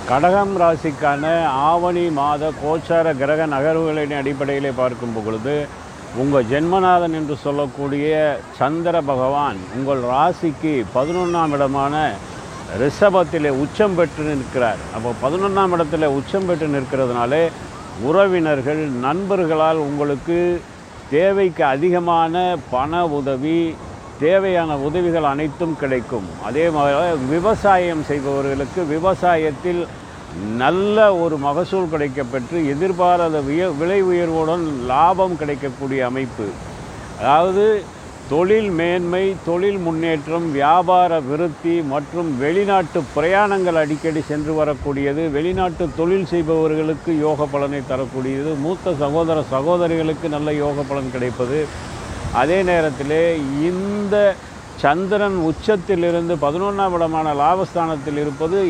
கடகம் ராசிக்கான ஆவணி மாத கோச்சார கிரக நகர்வுகளின் அடிப்படையிலே பார்க்கும் பொழுது உங்கள் ஜென்மநாதன் என்று சொல்லக்கூடிய சந்திர பகவான் உங்கள் ராசிக்கு 11ஆம் இடமான ரிஷபத்திலே உச்சம் பெற்று நிற்கிறார். அப்போ 11ஆம் இடத்துல உச்சம் பெற்று நிற்கிறதுனாலே உறவினர்கள் நண்பர்களால் உங்களுக்கு தேவைக்கு அதிகமான பண உதவி, தேவையான உதவிகள் அனைத்தும் கிடைக்கும். அதே மாதிரி விவசாயம் செய்பவர்களுக்கு விவசாயத்தில் நல்ல ஒரு மகசூல் கிடைக்கப்பெற்று எதிர்பாராத விலை உயர்வுடன் லாபம் கிடைக்கக்கூடிய அமைப்பு. அதாவது தொழில் மேன்மை, தொழில் முன்னேற்றம், வியாபார விருத்தி மற்றும் வெளிநாட்டு பிரயாணங்கள் அடிக்கடி சென்று வரக்கூடியது. வெளிநாட்டு தொழில் செய்பவர்களுக்கு யோக பலனை தரக்கூடியது. மூத்த சகோதர சகோதரிகளுக்கு நல்ல யோக பலன் கிடைப்பது. அதே நேரத்தில் இந்த சந்திரன் உச்சத்திலிருந்து 11ஆம் இடமான லாபஸ்தானத்தில் இருப்பது